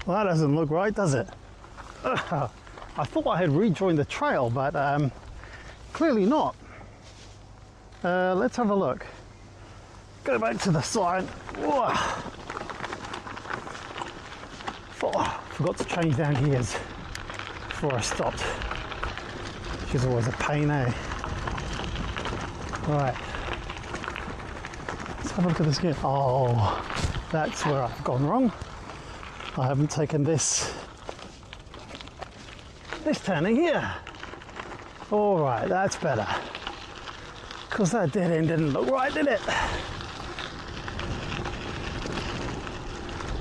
Well, that doesn't look right, does it? I thought I had rejoined the trail, but clearly not. Let's have a look. Go back to the sign. Whoa. Forgot to change down gears before I stopped, which is always a pain, eh? Right. Let's have a look at this again. Oh, that's where I've gone wrong. I haven't taken this turning here. All right, that's better. Because that dead end didn't look right, did it?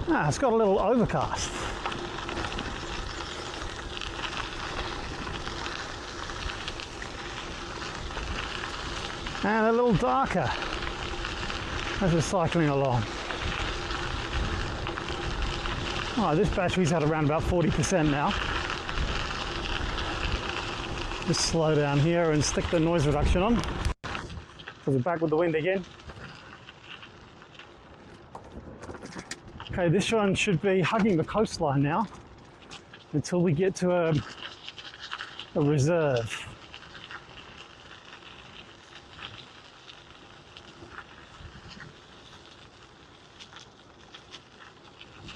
Ah, it's got a little overcast. And a little darker as we're cycling along. Oh, this battery's at around about 40% now. Just slow down here and stick the noise reduction on. So we're back with the wind again. Okay, this one should be hugging the coastline now until we get to a reserve.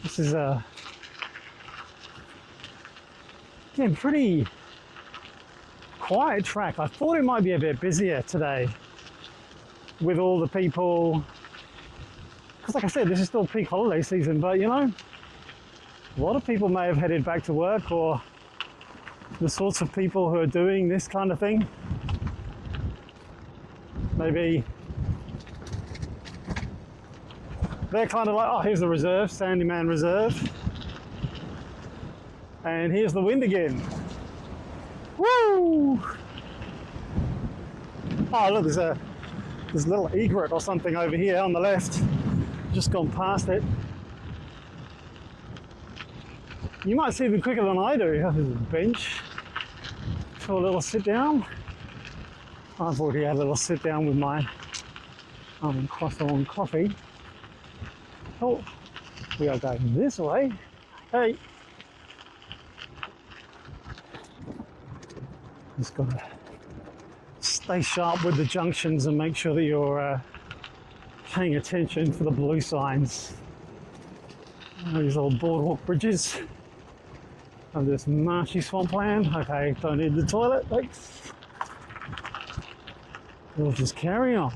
This is again, pretty quiet track. I thought it might be a bit busier today with all the people, because like I said, this is still peak holiday season, but you know, a lot of people may have headed back to work, or the sorts of people who are doing this kind of thing. Maybe they're kind of like, oh, here's the reserve, Sandyman Reserve. And here's the wind again. Woo! Oh, look, there's a little egret or something over here on the left. Just gone past it. You might see them quicker than I do. There's a bench for a little sit down. I've already had a little sit down with my croissant coffee. Oh, we are going this way. Hey. Just gotta stay sharp with the junctions and make sure that you're paying attention for the blue signs. These old boardwalk bridges of this marshy swampland. Okay, don't need the toilet, thanks. We'll just carry on.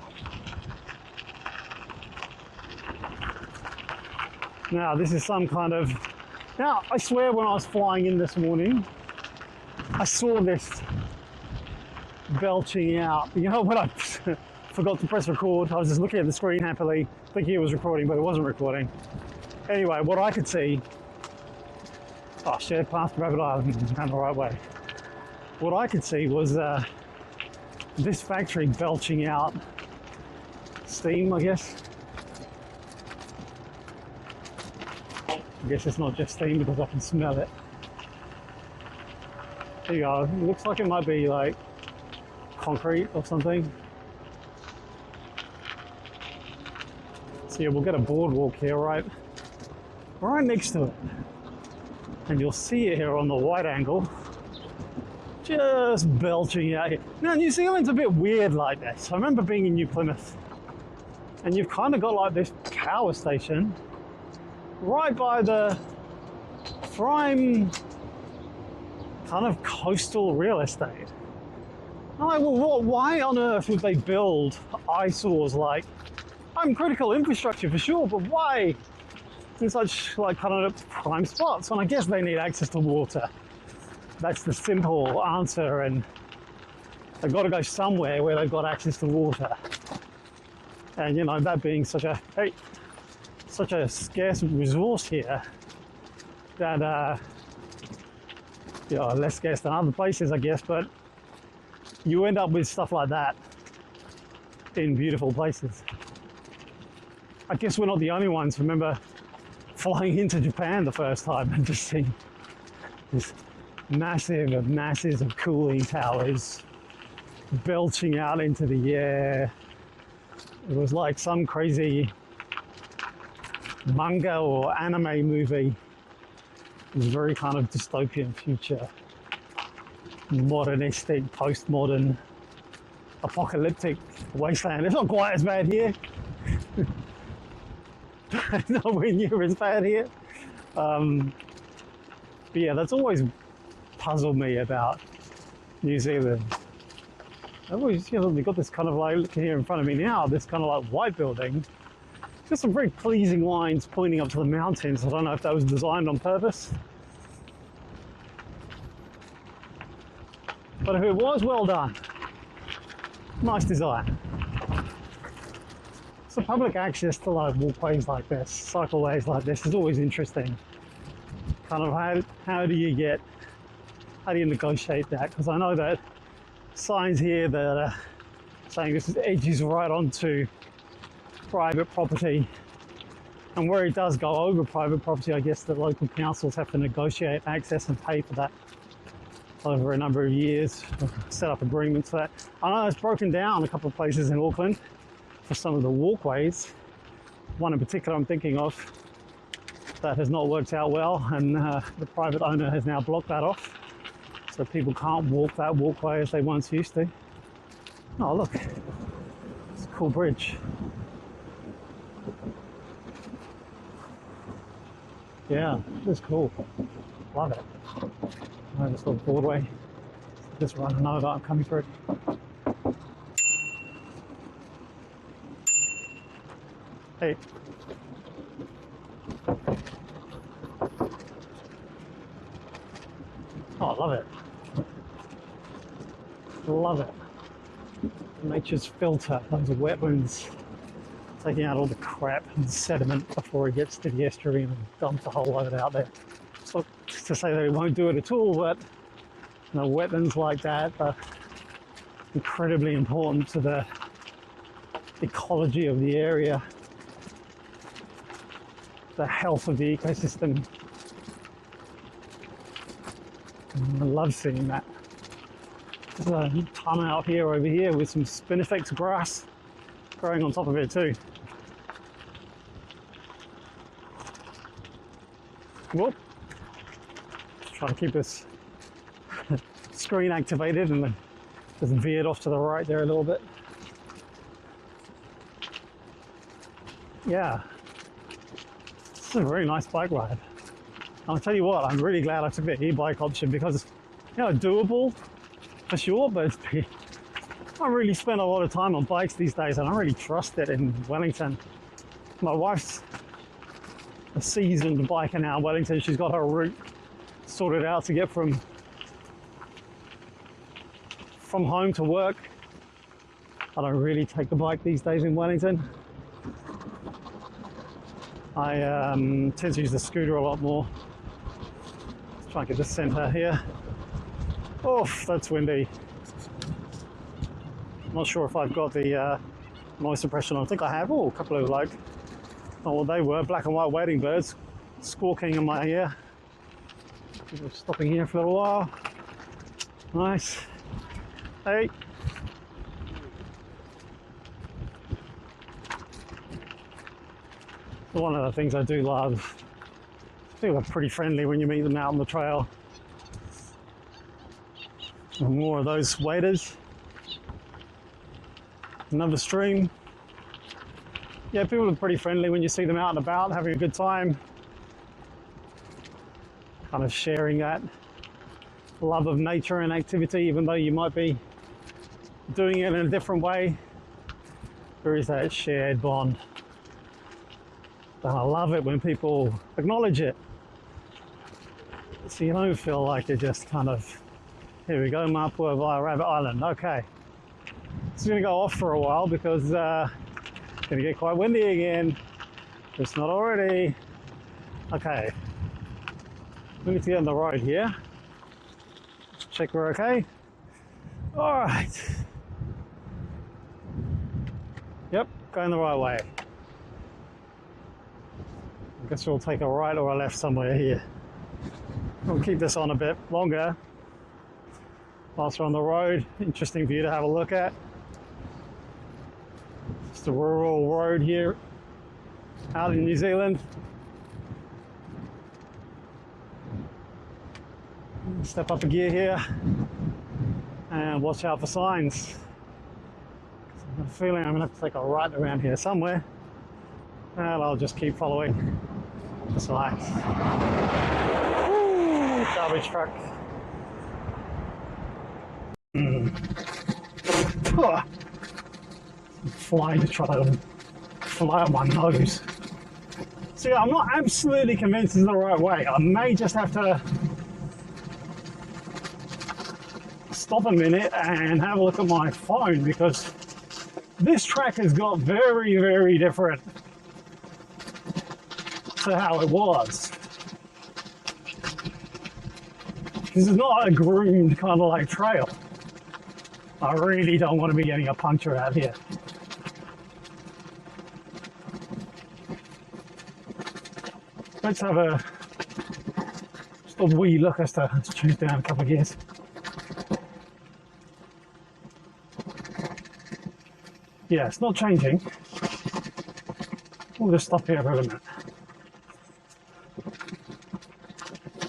Now, this is some kind of... Now, I swear when I was flying in this morning, I saw this belching out. You know, when I forgot to press record, I was just looking at the screen happily, thinking it was recording, but it wasn't recording. Anyway, what I could see... Oh, shared path to Rabbit Island, down the right way. What I could see was this factory belching out steam, I guess. I guess it's not just steam because I can smell it. There you go. It looks like it might be like concrete or something. So yeah, we'll get a boardwalk here, right next to it. And you'll see it here on the wide angle. Just belching out here. Now, New Zealand's a bit weird like this. I remember being in New Plymouth, and you've kind of got like this power station right by the prime kind of coastal real estate. I'm like, well, why on earth would they build eyesores like, I'm critical infrastructure for sure, but why in such like kind of prime spots? And I guess they need access to water. That's the simple answer, and they've got to go somewhere where they've got access to water. And you know, that being such a scarce resource here, that you know, less scarce than other places, I guess, but you end up with stuff like that in beautiful places. I guess we're not the only ones. Remember flying into Japan the first time and just seeing this masses of cooling towers belching out into the air. It was like some crazy manga or anime movie This very kind of dystopian future, modernistic, postmodern, apocalyptic wasteland. It's not quite as bad here. Nowhere near as bad here. But yeah, that's always puzzled me about New Zealand. I've always, we've got this kind of like, looking here in front of me now, this kind of like white building. Just some very pleasing lines pointing up to the mountains. I don't know if that was designed on purpose. But if it was, well done. Nice design. So public access to like walkways like this, cycleways like this is always interesting. Kind of how do you negotiate that? Because I know that signs here that are saying this edges right onto private property, and where it does go over private property, I guess the local councils have to negotiate access and pay for that over a number of years, set up agreements for that. I know it's broken down a couple of places in Auckland for some of the walkways. One in particular I'm thinking of that has not worked out well, and the private owner has now blocked that off, so people can't walk that walkway as they once used to. Oh look, it's a cool bridge. Yeah, it's cool. Love it. Oh, this little boardway. Just running over, I'm coming through. Hey. Oh, I love it. Love it. Nature's filter, those wetlands, taking out all the crap and sediment before it gets to the estuary and dumps a whole load out there. It's not to say that it won't do it at all, but wetlands like that are incredibly important to the ecology of the area, the health of the ecosystem. And I love seeing that. There's a ton out here over here with some spinifex grass growing on top of it too. Whoop. Try to keep this screen activated, and then just veered off to the right there a little bit. Yeah, it's a very nice bike ride. I'll tell you what, I'm really glad I took the e-bike option, because doable for sure, but I really spend a lot of time on bikes these days, and I really trust it in Wellington. My wife's a seasoned biker now in Wellington. She's got her route sorted out to get from home to work. I don't really take the bike these days in Wellington. I tend to use the scooter a lot more. Let's try and get the centre here. Oof, that's windy. I'm not sure if I've got the noise suppression on. I think I have. Oh, a couple of what they were, black and white wading birds squawking in my ear. People stopping here for a little while. Nice. Hey. One of the things I do love, people are pretty friendly when you meet them out on the trail. And more of those waders. Another stream. Yeah, people are pretty friendly when you see them out and about, having a good time. Kind of sharing that love of nature and activity, even though you might be doing it in a different way. There is that shared bond. And I love it when people acknowledge it. So you don't feel like you're just kind of, here we go, Mapua via Rabbit Island. Okay. It's going to go off for a while because it's going to get quite windy again. It's not already. Okay. We need to get on the road here. Check we're okay. All right. Yep, going the right way. I guess we'll take a right or a left somewhere here. We'll keep this on a bit longer whilst we're on the road. Interesting view to have a look at. Just a rural road here out in New Zealand. Step up a gear here and watch out for signs. I have a feeling I'm going to have to take a right around here somewhere, and I'll just keep following the signs. Ooh, garbage truck. Flying to try to fly up my nose. See, I'm not absolutely convinced it's the right way. I may just have to stop a minute and have a look at my phone, because this track has got very, very different to how it was. This is not a groomed kind of like trail. I really don't want to be getting a puncture out here. Let's have just a wee look as to, let's change down a couple of gears. Yeah, it's not changing. We'll just stop here for a minute.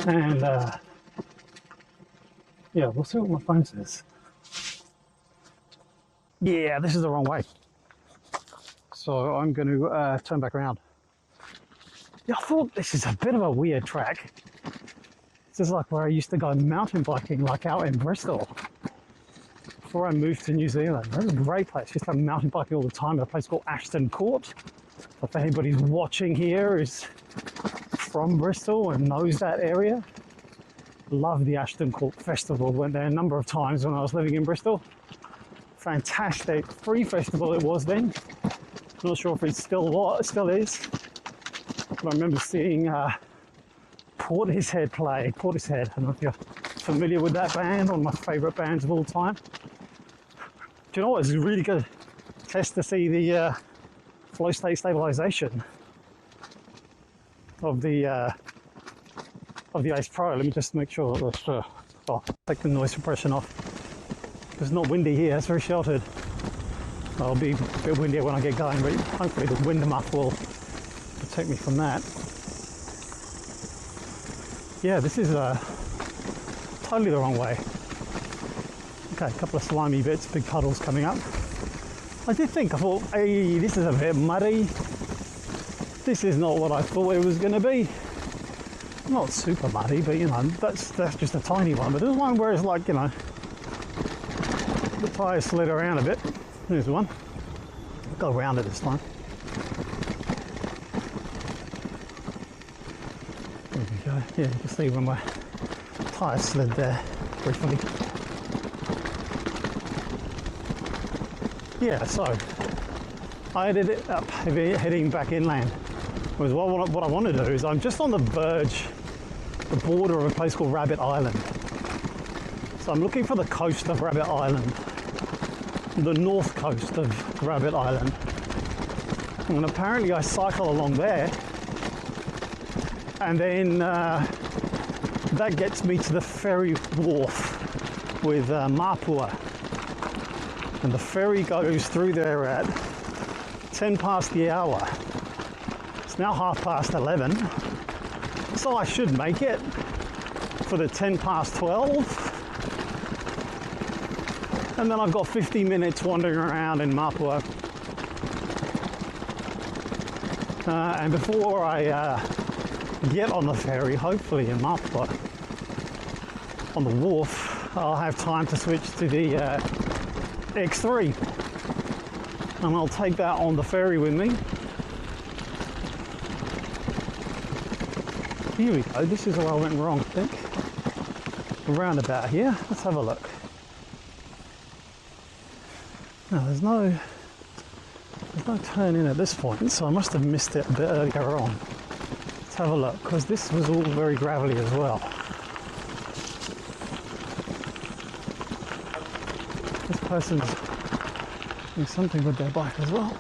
And yeah, we'll see what my phone says. Yeah, this is the wrong way. So I'm going to turn back around. Yeah, I thought this is a bit of a weird track. This is like where I used to go mountain biking, like out in Bristol. Before I moved to New Zealand. It was a great place. I used to have mountain biking all the time at a place called Ashton Court. If anybody's watching here is from Bristol and knows that area, love the Ashton Court Festival. Went there a number of times when I was living in Bristol. Fantastic free festival it was then. Not sure if it still is. But I remember seeing Portishead play. Portishead. I don't know if you're familiar with that band, one of my favourite bands of all time. Do you know what? It's a really good test to see the flow state stabilization of the Ace Pro. Let me just make sure that I'll take the noise suppression off. It's not windy here, it's very sheltered. It'll be a bit windier when I get going, but hopefully the wind muff will protect me from that. Yeah, this is totally the wrong way. Okay, a couple of slimy bits, big puddles coming up. I thought, hey, this is a bit muddy. This is not what I thought it was going to be. Not super muddy, but you know, that's just a tiny one. But there's one where it's like, you know, the tyre slid around a bit. There's one. I'll go around it this time. There we go. Yeah, you can see when my tyre slid there briefly. Yeah, so I ended it up heading back inland. Because what I want to do is I'm just on the verge, the border of a place called Rabbit Island. So I'm looking for the coast of Rabbit Island, the north coast of Rabbit Island. And apparently I cycle along there, and then that gets me to the ferry wharf with Mapua. And the ferry goes through there at 10 past the hour. It's now 11:30, so I should make it for the 10 past 12. And then I've got 50 minutes wandering around in Mapua. And before I get on the ferry, hopefully in Mapua, on the wharf, I'll have time to switch to the X3. And I'll take that on the ferry with me. Here we go, this is where I went wrong, I think. Around about here, let's have a look. No, there's no turn in at this point, so I must have missed it a bit earlier on. Let's have a look, because this was all very gravelly as well. This person's doing something with their bike as well.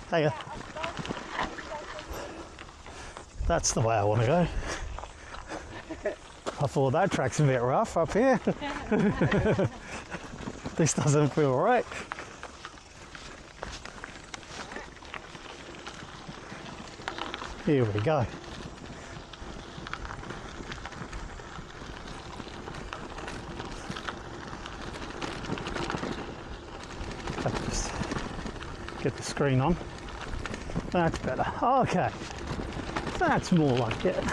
Hey, that's the way I want to go. I thought that track's a bit rough up here. This doesn't feel right. Here we go. Get the screen on. That's better. Okay. That's more like it.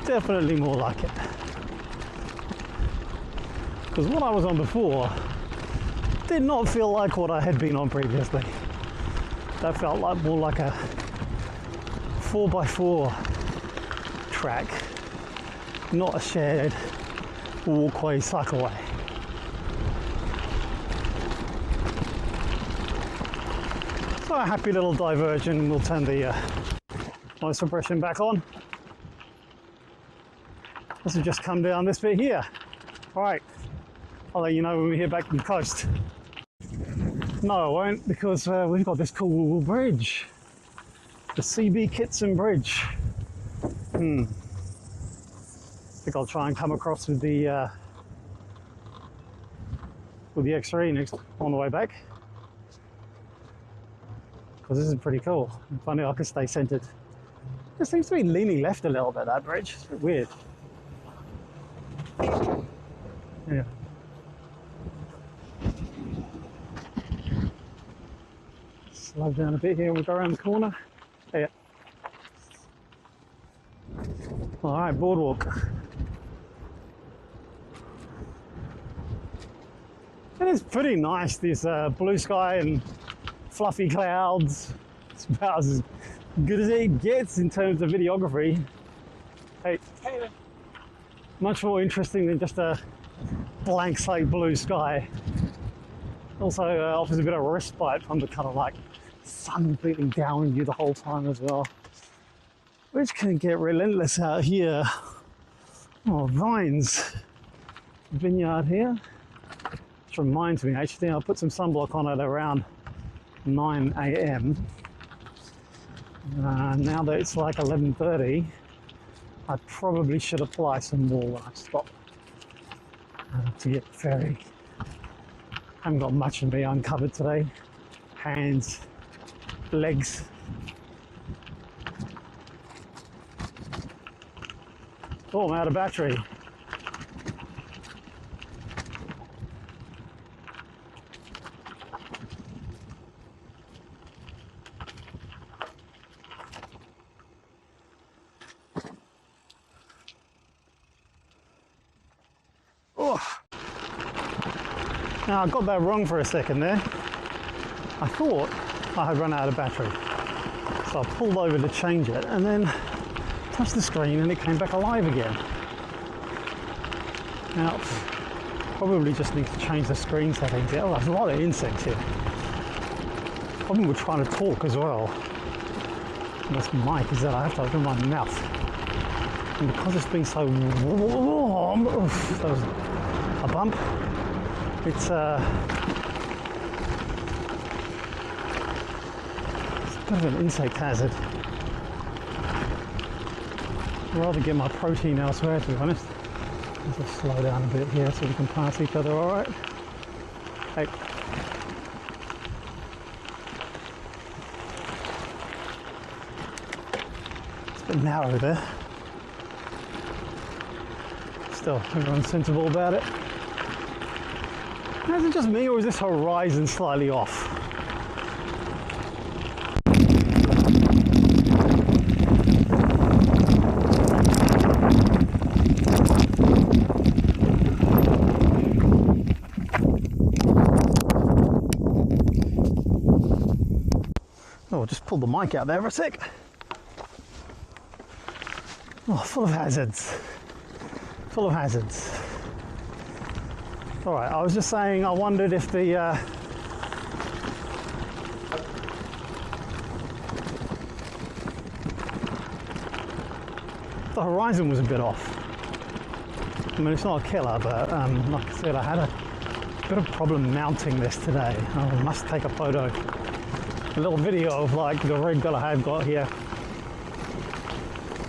Definitely more like it. Because what I was on before did not feel like what I had been on previously. That felt like more like a 4x4 track, not a shared walkway, cycleway. So a happy little diversion. We'll turn the noise suppression back on. This will just come down this bit here. All right, I'll let you know when we head back from the coast. No, I won't, because we've got this cool bridge. The CB Kitson Bridge. I think I'll try and come across with the X3 next on the way back. Because this is pretty cool. If only I could stay centered. It seems to be leaning left a little bit, that bridge. It's a bit weird. Yeah. Slow down a bit here when we go around the corner. Yeah. All right, boardwalk. And it's pretty nice, this blue sky and fluffy clouds. It's about as good as it gets in terms of videography. Hey, much more interesting than just a blank slate blue sky. Also offers a bit of respite from the kind of like sun beating down on you the whole time as well, which can get relentless out here. Oh, vines. Vineyard here. Which reminds me, actually, I'll put some sunblock on it around 9 AM. Now that it's like 11:30, I probably should apply some more when I stop to get the ferry. Haven't got much of me uncovered today. Hands, legs. Oh, I'm out of battery. Now I got that wrong for a second there. I thought I had run out of battery. So I pulled over to change it and then touched the screen and it came back alive again. Now, probably just need to change the screen settings here. Oh, there's a lot of insects here. Problem with trying to talk as well, this mic, is that I have to open my mouth. And because it's been so warm, that was a bump. It's a bit of an insect hazard. I'd rather get my protein elsewhere, to be honest. Let's just slow down a bit here so we can pass each other all right. Hey. It's a bit narrow there. Still, everyone's sensible about it. Is it just me, or is this horizon slightly off? Oh, just pull the mic out there for a sec. Oh, full of hazards. Full of hazards. All right, I was just saying, I wondered if the horizon was a bit off. I mean, it's not a killer, but like I said, I had a bit of problem mounting this today. I must take a photo, a little video of like the rig that I have got here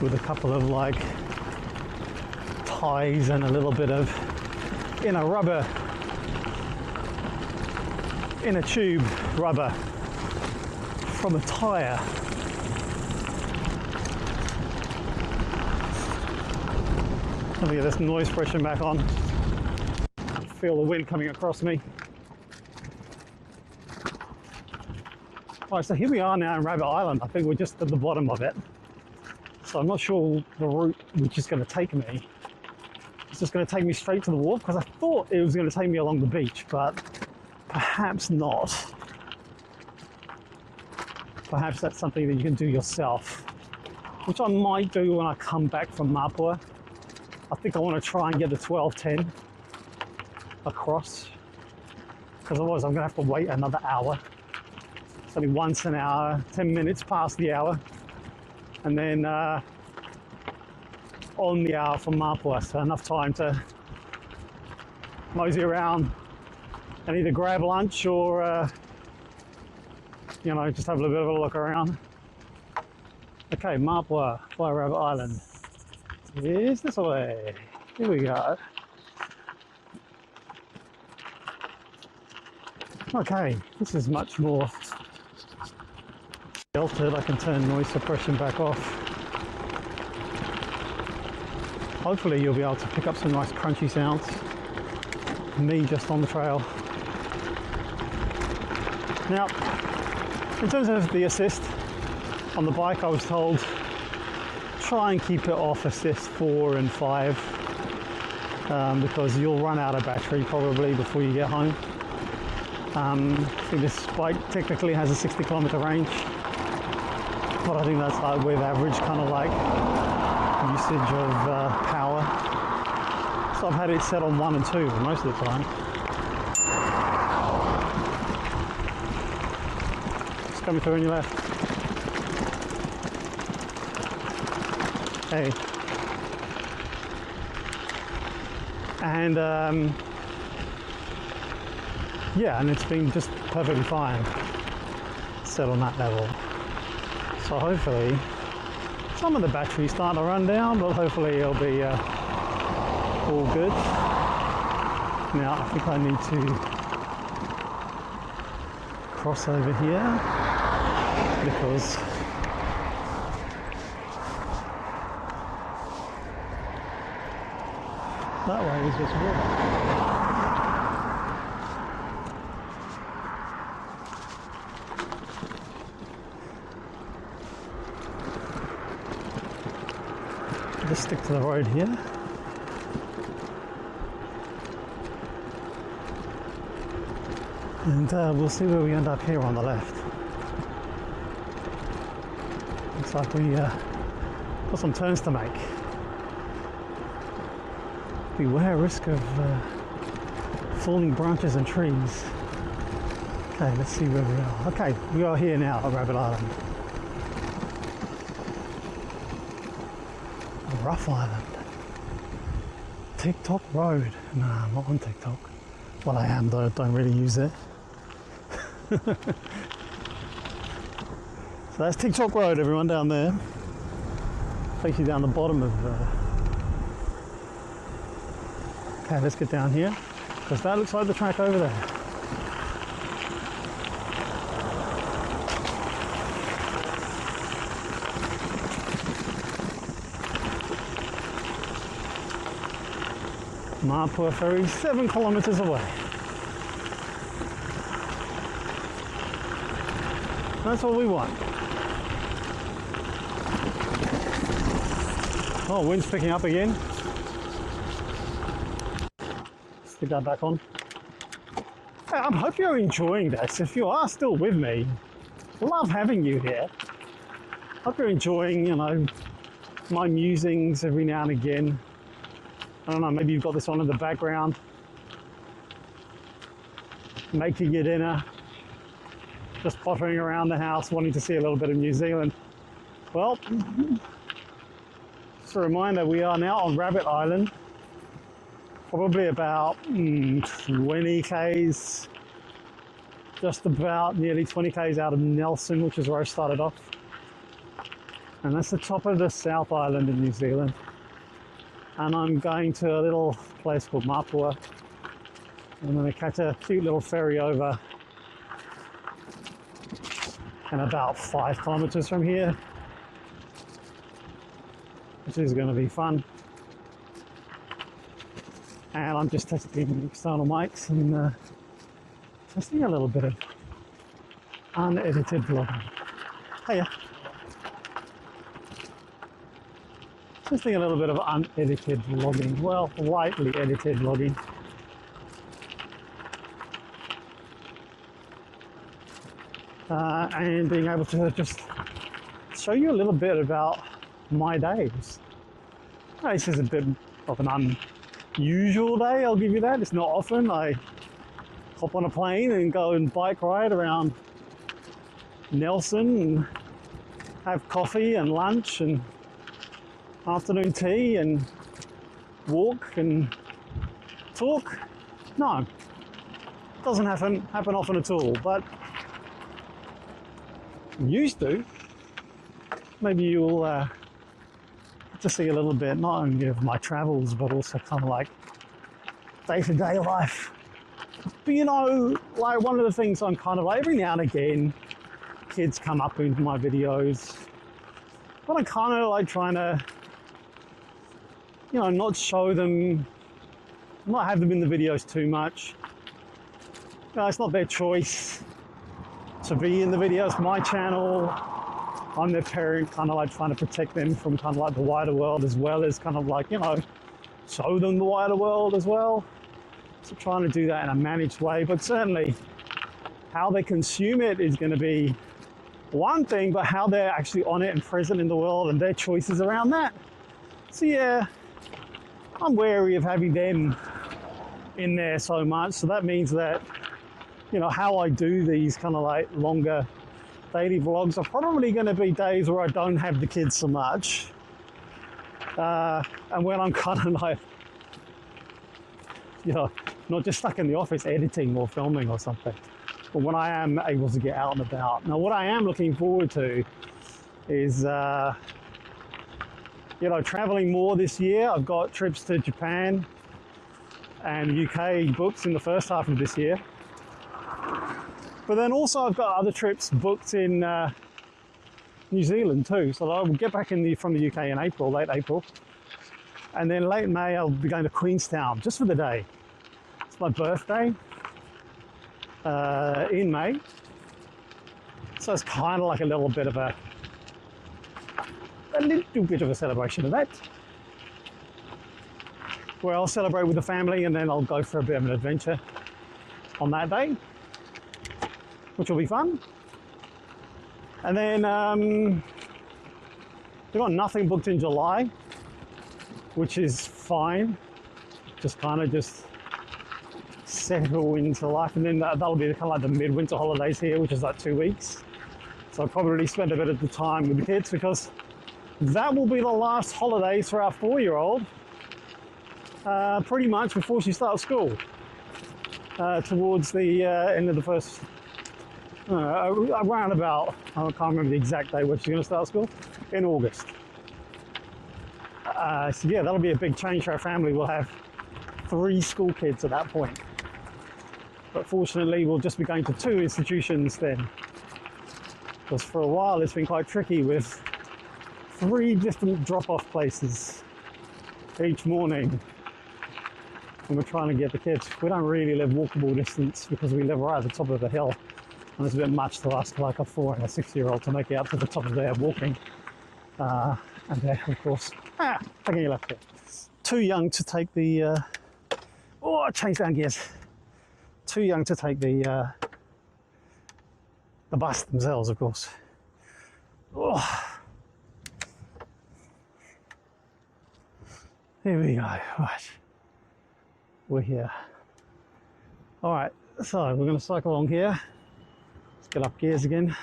with a couple of like ties and a little bit of inner rubber, inner tube rubber from a tyre. Let me get this noise suppression back on. Feel the wind coming across me. All right, so here we are now in Rabbit Island. I think we're just at the bottom of it. So I'm not sure the route which is going to take me. It's just going to take me straight to the wharf because I thought it was going to take me along the beach, but perhaps not. Perhaps that's something that you can do yourself, which I might do when I come back from Mapua. I think I want to try and get the 1210 across, because otherwise I'm going to have to wait another hour. It's only once an hour, 10 minutes past the hour, and then on the hour from Mapua, so enough time to mosey around and either grab lunch or you know, just have a bit of a look around. Okay, Mapua by Rabbit Island. Is this way? Here we go. Okay, this is much more sheltered. I can turn noise suppression back off. Hopefully you'll be able to pick up some nice crunchy sounds. Me just on the trail. Now, in terms of the assist on the bike, I was told try and keep it off assist 4 and 5 because you'll run out of battery probably before you get home. I think this bike technically has a 60 kilometer range, but I think that's like with average kind of like usage of power. So I've had it set on 1 and 2 most of the time. Just coming through on your left. Hey. And yeah, and it's been just perfectly fine set on that level. So hopefully some of the battery's starting to run down, but hopefully it'll be all good. Now I think I need to cross over here because that way is just water. Just stick to the road here. And we'll see where we end up here on the left. Looks like we got some turns to make. Beware risk of falling branches and trees. Okay, let's see where we are. Okay, we are here now at Rabbit Island. Rough Island. TikTok Road. No, I'm not on TikTok. Well, I am, though. Don't really use it. So that's TikTok Road, everyone, down there. Takes you down the bottom of. Okay, let's get down here because that looks like the track over there. Mapua ferry, 7 kilometers away. That's what we want. Oh, wind's picking up again. Stick that back on. Hey, I hope you're enjoying this. If you are still with me, love having you here. Hope you're enjoying, you know, my musings every now and again. I don't know, maybe you've got this on in the background, making your dinner, just pottering around the house, wanting to see a little bit of New Zealand. Well, just a reminder, we are now on Rabbit Island, probably about 20 k's, just about nearly 20 k's out of Nelson, which is where I started off. And that's the top of the South Island in New Zealand. And I'm going to a little place called Mapua. I'm going to catch a cute little ferry over, and about 5 kilometers from here, which is going to be fun. And I'm just testing external mics and testing a little bit of unedited vlogging. Hiya. Just doing a little bit of unedited vlogging. Well, lightly edited vlogging. And being able to just show you a little bit about my days. This is a bit of an unusual day, I'll give you that. It's not often I hop on a plane and go and bike ride around Nelson and have coffee and lunch and afternoon tea and walk and talk. No, it doesn't happen often at all, but used to. Maybe you'll get to see a little bit, not only of my travels, but also kind of like day-to-day life. But you know, like one of the things I'm kind of like, every now and again, kids come up into my videos, but I'm kind of like trying to, you know, not show them, not have them in the videos too much. You know, it's not their choice to be in the videos. My channel, I'm their parent, kind of like trying to protect them from kind of like the wider world, as well as kind of like, you know, show them the wider world as well. So trying to do that in a managed way, but certainly how they consume it is going to be one thing, but how they're actually on it and present in the world and their choices around that. So yeah, I'm wary of having them in there so much. So that means that, you know, how I do these kind of like longer daily vlogs are probably going to be days where I don't have the kids so much. And when I'm kind of like, you know, not just stuck in the office editing or filming or something, but when I am able to get out and about. Now, what I am looking forward to is, you know, traveling more this year. I've got trips to Japan and UK booked in the first half of this year. But then also I've got other trips booked in New Zealand too. So I'll get back from the UK in April, late April. And then late May, I'll be going to Queenstown just for the day. It's my birthday in May. So it's kind of like a little bit of a little bit of a celebration of that, where I'll celebrate with the family and then I'll go for a bit of an adventure on that day, which will be fun. And then we've got nothing booked in July, which is fine. Just kind of just settle into life. And then that'll be kind of like the midwinter holidays here, which is like 2 weeks. So I'll probably spend a bit of the time with the kids, because that will be the last holidays for our 4-year-old, pretty much before she starts school, towards the end of the first, around about, I can't remember the exact day when she's going to start school, in August. So yeah, that'll be a big change for our family. We'll have 3 school kids at that point. But fortunately, we'll just be going to 2 institutions then, because for a while it's been quite tricky with 3 different drop-off places each morning when we're trying to get the kids. We don't really live walkable distance because we live right at the top of the hill, and it's a bit much to ask like a 4 and a 6-year-old to make it up to the top of there walking. And there, of course, taking your left here. Too young to take the, I changed down gears. Too young to take the bus themselves, of course. Oh. Here we go, right. We're here. All right, so we're gonna cycle along here. Let's get up gears again.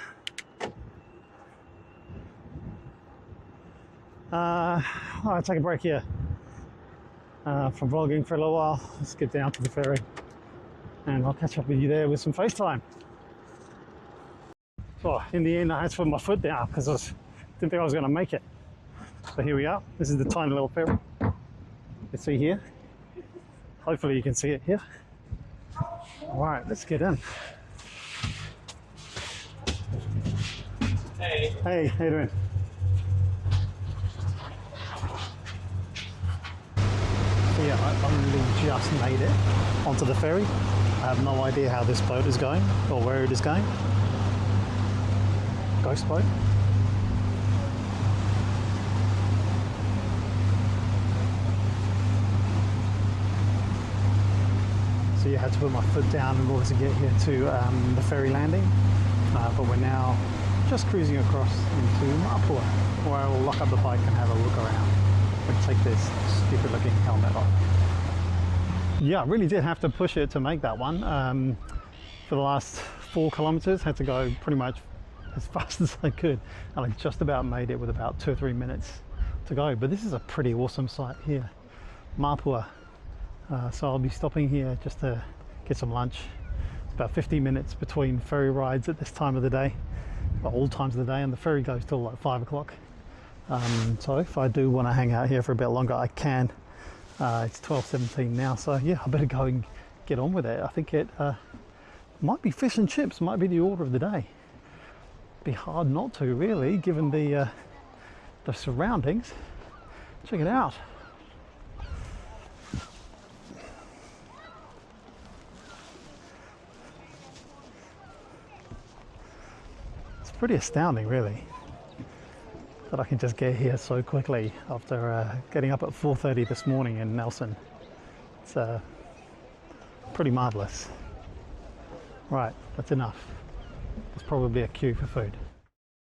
I'll take a break here from vlogging for a little while. Let's get down to the ferry and I'll catch up with you there with some FaceTime. Oh, in the end, I had to put my foot down because I didn't think I was going to make it. So here we are. This is the tiny little ferry. You see here. Hopefully you can see it here. All right, let's get in. Hey. Hey, how you doing? So yeah, I only just made it onto the ferry. I have no idea how this boat is going or where it is going. ghost boat. So you had to put my foot down in order to get here to the ferry landing, but we're now just cruising across into Mapua, where I will lock up the bike and have a look around and take this stupid looking helmet off. Yeah, I really did have to push it to make that one. For the last 4 kilometers, had to go pretty much as fast as I could, and I just about made it with about 2 or 3 minutes to go. But this is a pretty awesome site here, Mapua. So I'll be stopping here just to get some lunch. It's about 50 minutes between ferry rides at this time of the day, well, all times of the day, and the ferry goes till like 5 o'clock. So if I do want to hang out here for a bit longer, I can. It's 12:17 now, so yeah, I better go and get on with it. I think it might be fish and chips, might be the order of the day. Be hard not to, really, given the surroundings. Check it out. It's pretty astounding, really, that I can just get here so quickly after getting up at 4:30 this morning in Nelson. It's pretty marvelous. Right, that's enough. There's probably a queue for food.